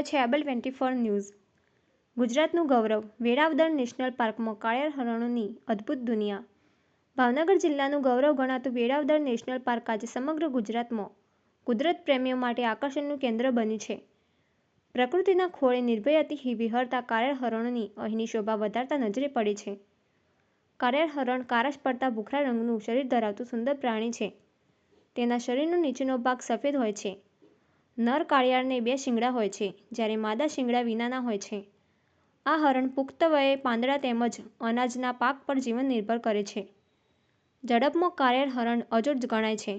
રહ્યા છે ABL24 news. ગુજરાતનું ગૌરવ વેળાવદર નેશનલ પાર્કમાં કાળિયાર હરણોની અદ્ભુત દુનિયા। ભાવનગર જિલ્લાનું ગૌરવ ગણાતું વેળાવદર નેશનલ પાર્ક આજે સમગ્ર ગુજરાતમાં કુદરત પ્રેમીઓ માટે આકર્ષણનું કેન્દ્ર બન્યું છે। પ્રકૃતિના ખોળે નિર્ભયતાથી વિહરતા કાળિયાર હરણોની અહીંની શોભા વધારતા નજરે પડે છે। કાળિયાર હરણ કારસ પડતા ભૂખરા રંગનું શરીર ધરાવતું સુંદર પ્રાણી છે। તેના શરીરનો નીચેનો ભાગ સફેદ હોય છે। નર કાળિયારને 2 શિંગડા હોય છે, જ્યારે માદા શિંગડા વિનાના હોય છે। આ હરણ પુખ્ત વયે પાંદડા તેમજ અનાજના પાક પર જીવન નિર્ભર કરે છે। ઝડપમાં કાળિયાર હરણ અજોડ ગણાય છે।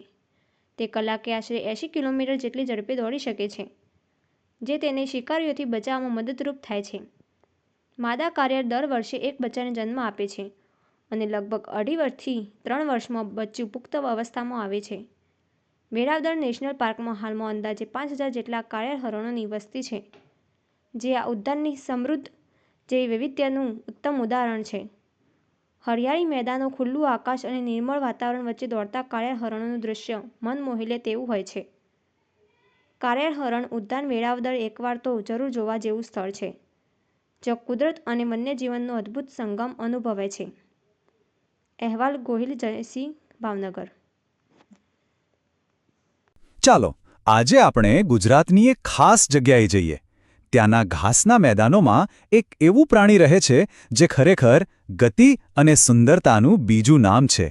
તે કલાકે આશરે 80 કિલોમીટર જેટલી ઝડપે દોડી શકે છે, જે તેને શિકારીઓથી બચાવવામાં મદદરૂપ થાય છે। માદા કાળિયાર દર વર્ષે એક બચ્ચાને જન્મ આપે છે અને લગભગ 2.5 વર્ષથી 3 વર્ષમાં બચ્ચું પુખ્ત અવસ્થામાં આવે છે। વેળાવદર નેશનલ પાર્કમાં હાલમાં અંદાજે 5000 જેટલા કાળિયાર હરણોની વસ્તી છે, જે આ ઉદ્યાનની સમૃદ્ધ જૈવ વૈવિધ્યનું ઉત્તમ ઉદાહરણ છે। હરિયાળી મેદાનો, ખુલ્લું આકાશ અને નિર્મળ વાતાવરણ વચ્ચે દોડતા કાળિયાર હરણોનું દૃશ્ય મન મોહી લે તેવું હોય છે। કાળિયાર હરણ ઉદ્યાન વેળાવદર એકવાર તો જરૂર જોવા જેવું સ્થળ છે, જ્યાં કુદરત અને વન્યજીવનનો અદ્ભુત સંગમ અનુભવાય છે। અહેવાલ ગોહિલ જયસિંહ, ભાવનગર। ચાલો આજે આપણે ગુજરાતની એક ખાસ જગ્યાએ જઈએ। ત્યાંના ઘાસના મેદાનોમાં એક એવું પ્રાણી રહે છે જે ખરેખર ગતિ અને સુંદરતાનું બીજું નામ છે।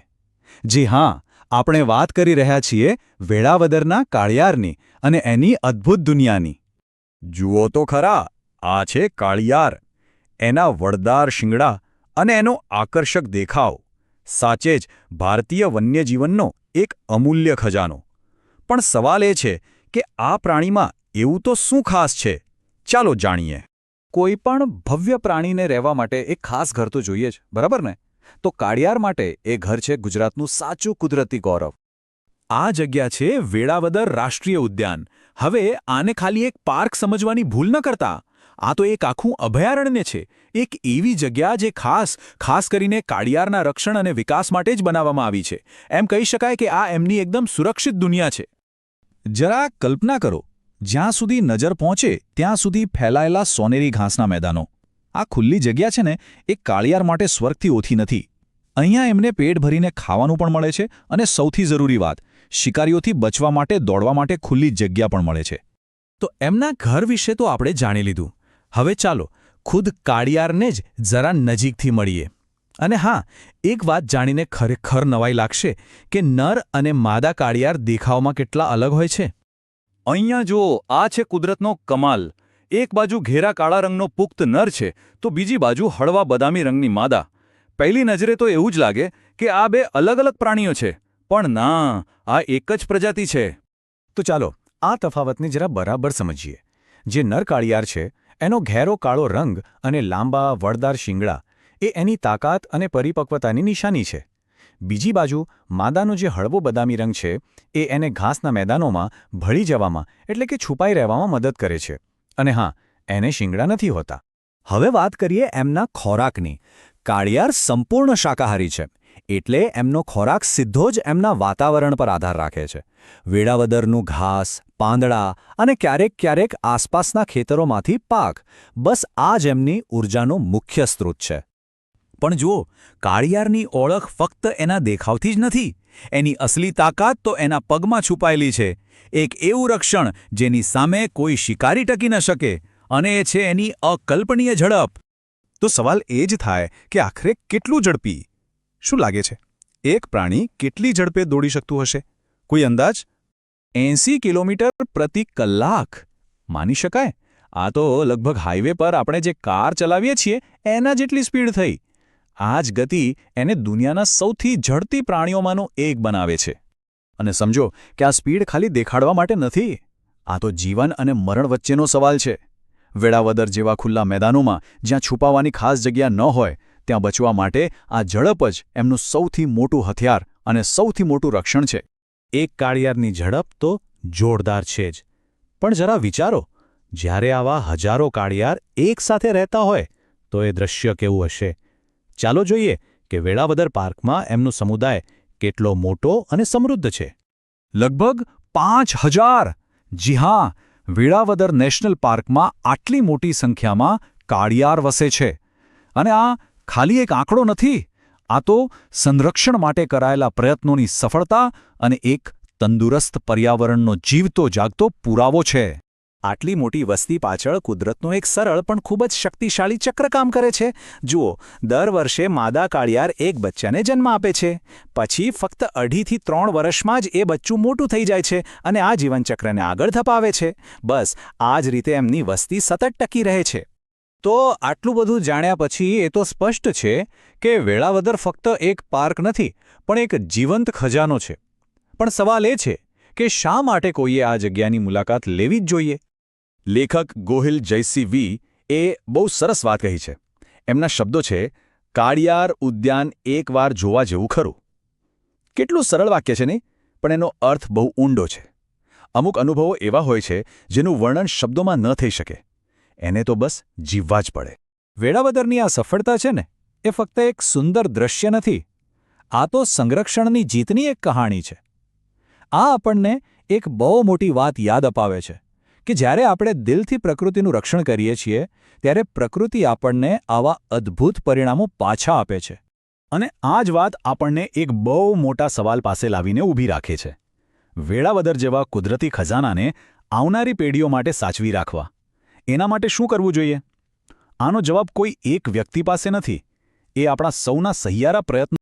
જી હા, આપણે વાત કરી રહ્યા છીએ વેળાવદરના કાળિયારની અને એની અદ્ભુત દુનિયાની। જુઓ તો ખરા, આ છે કાળિયાર। એના વળદાર શિંગડા અને એનો આકર્ષક દેખાવ સાચે જ ભારતીય વન્યજીવનનો એક અમૂલ્ય ખજાનો। પણ સવાલ એ છે કે આ પ્રાણીમાં એવું તો શું ખાસ છે? ચાલો જાણીએ। કોઈ પણ ભવ્ય પ્રાણીને રહેવા માટે એક ખાસ ઘર તો જોઈએ જ, બરાબર ને? તો કાળિયાર માટે એ ઘર છે ગુજરાતનું સાચું કુદરતી ગૌરવ। આ જગ્યા છે વેળાવદર રાષ્ટ્રીય ઉદ્યાન। હવે આને ખાલી એક પાર્ક સમજવાની ભૂલ ન કરતા। આ તો એક આખું અભયારણ્ય છે, એક એવી જગ્યા જે ખાસ કરીને કાળિયારના રક્ષણ અને વિકાસ માટે જ બનાવવામાં આવી છે। એમ કહી શકાય કે આ એમની એકદમ સુરક્ષિત દુનિયા છે। જરા કલ્પના કરો, જ્યાં સુધી નજર પહોંચે ત્યાં સુધી ફેલાયેલા સોનેરી ઘાસના મેદાનો। આ ખુલ્લી જગ્યા છે ને, એ કાળિયાર માટે સ્વર્ગથી ઓછી નથી। અહીંયા એમને પેટ ભરીને ખાવાનું પણ મળે છે અને સૌથી જરૂરી વાત, શિકારીઓથી બચવા માટે દોડવા માટે ખુલ્લી જગ્યા પણ મળે છે। તો એમના ઘર વિશે તો આપણે જાણી લીધું। હવે ચાલો ખુદ કાળિયારને જ જરા નજીકથી મળીએ। અને હા, એક વાત જાણીને ખરેખર નવાઈ લાગશે કે નર અને માદા કાળિયાર દેખાવમાં કેટલા અલગ હોય છે। અહીંયા જુઓ, આ છે કુદરતનો કમાલ। એક બાજુ ઘેરા કાળા રંગનો પુખ્ત નર છે તો બીજી બાજુ હળવા બદામી રંગની માદા। પહેલી નજરે તો એવું જ લાગે કે આ બે અલગ અલગ પ્રાણીઓ છે, પણ ના, આ એક જ પ્રજાતિ છે। તો ચાલો આ તફાવતને જરા બરાબર સમજીએ। જે નર કાળિયાર છે એનો ઘેરો કાળો રંગ અને લાંબા વળદાર શિંગડા એ એની તાકાત અને પરિપક્વતાની નિશાની છે। બીજી બાજુ માદાનો જે હળવો બદામી રંગ છે એ એને ઘાસના મેદાનોમાં ભળી જવામાં એટલે કે છુપાઈ રહેવામાં મદદ કરે છે। અને હા, એને શિંગડા નથી હોતા। હવે વાત કરીએ એમના ખોરાકની। કાળિયાર સંપૂર્ણ શાકાહારી છે, એટલે એમનો ખોરાક સીધો જ એમના વાતાવરણ પર આધાર રાખે છે। વેળાવદરનું ઘાસ, પાંદડા અને ક્યારેક આસપાસના ખેતરોમાંથી પાક, બસ આ જ એમની ઊર્જાનો મુખ્ય સ્ત્રોત છે। પણ જુઓ, કાળિયારની ઓળખ ફક્ત એના દેખાવથી જ નથી। એની અસલી તાકાત તો એના પગમાં છુપાયેલી છે। એક એવું રક્ષણ જેની સામે કોઈ શિકારી ટકી ન શકે, અને એ છે એની અકલ્પનીય ઝડપ। તો સવાલ એ જ થાય કે આખરે કેટલું ઝડપી? શું લાગે છે, એક પ્રાણી કેટલી ઝડપે દોડી શકતું હશે? કોઈ અંદાજ? 80 કિલોમીટર પ્રતિ કલાક? માની શકાય? આ તો લગભગ હાઈવે પર આપણે જે કાર ચલાવીએ છીએ એના જેટલી સ્પીડ થઈ। આ જ ગતિ એને દુનિયાના સૌથી ઝડપી પ્રાણીઓમાંનું એક બનાવે છે। અને સમજો કે આ સ્પીડ ખાલી દેખાડવા માટે નથી, આ તો જીવન અને મરણ વચ્ચેનો સવાલ છે। વેળાવદર જેવા ખુલ્લા મેદાનોમાં જ્યાં છુપાવાની ખાસ જગ્યા ન હોય, ત્યાં બચવા માટે આ ઝડપ જ એમનું સૌથી મોટું હથિયાર અને સૌથી મોટું રક્ષણ છે। એક કાળિયારની ઝડપ તો જોરદાર છે જ, પણ જરા વિચારો, જ્યારે આવા હજારો કાળિયાર એકસાથે રહેતા હોય તો એ દ્રશ્ય કેવું હશે? ચાલો જોઈએ કે વેળાવદર પાર્કમાં એમનો સમુદાય કેટલો મોટો અને સમૃદ્ધ છે। લગભગ 5000! જી હા, વેળાવદર નેશનલ પાર્કમાં આટલી મોટી સંખ્યામાં કાળિયાર વસે છે. અને આ ખાલી એક આંકડો નથી, આ તો સંરક્ષણ માટે કરાયેલા પ્રયત્નોની સફળતા અને એક તંદુરસ્ત પર્યાવરણનો જીવતો જાગતો પુરાવો છે. આટલી મોટી વસ્તી પાછળ કુદરતનો એક સરળ પણ ખૂબ જ શક્તિશાળી ચક્ર કામ કરે છે. જુઓ, દર વર્ષે માદા કાળિયાર એક બચ્ચાને જન્મ આપે છે. પછી ફક્ત 2.5 થી 3 વર્ષમાં જ એ બચ્ચું મોટું થઈ જાય છે અને આ જીવનચક્રને આગળ ધપાવે છે. બસ આ જ રીતે એમની વસ્તી સતત ટકી રહે છે. તો આટલું બધું જાણ્યા પછી એ તો સ્પષ્ટ છે કે વેળાવદર ફક્ત એક પાર્ક નથી, પણ એક જીવંત ખજાનો છે. પણ સવાલ એ છે કે શા માટે કોઈએ આ જગ્યાની મુલાકાત લેવી જ જોઈએ? લેખક ગોહિલ જયસિંહ વી એ બહુ સરસ વાત કહી છે. એમના શબ્દો છે, કાળિયાર ઉદ્યાન એકવાર જોવા જેવું ખરું. કેટલું સરળ વાક્ય છે નહીં, પણ એનો અર્થ બહુ ઊંડો છે. અમુક અનુભવો એવા હોય છે જેનું વર્ણન શબ્દોમાં ન થઈ શકે. એને તો બસ જીવવા જ પડે. વેળાવદરની આ સફળતા છે ને, એ ફક્ત એક સુંદર દ્રશ્ય નથી. આ તો સંરક્ષણની જીતની એક કહાણી છે. આ આપણને એક બહુ મોટી વાત યાદ અપાવે છે કે જ્યારે આપણે દિલથી પ્રકૃતિનું રક્ષણ કરીએ છીએ, ત્યારે પ્રકૃતિ આપણને આવા અદ્ભુત પરિણામો પાછા આપે છે. અને આ જ વાત આપણને એક બહુ મોટા સવાલ પાસે લાવીને ઊભી રાખે છે. વેળાવદર જેવા કુદરતી ખજાનાને આવનારી પેઢીઓ માટે સાચવી રાખવા, એના માટે શું કરવું જોઈએ? આનો જવાબ કોઈ એક વ્યક્તિ પાસે નથી. એ આપણા સૌના સહિયારા પ્રયત્નો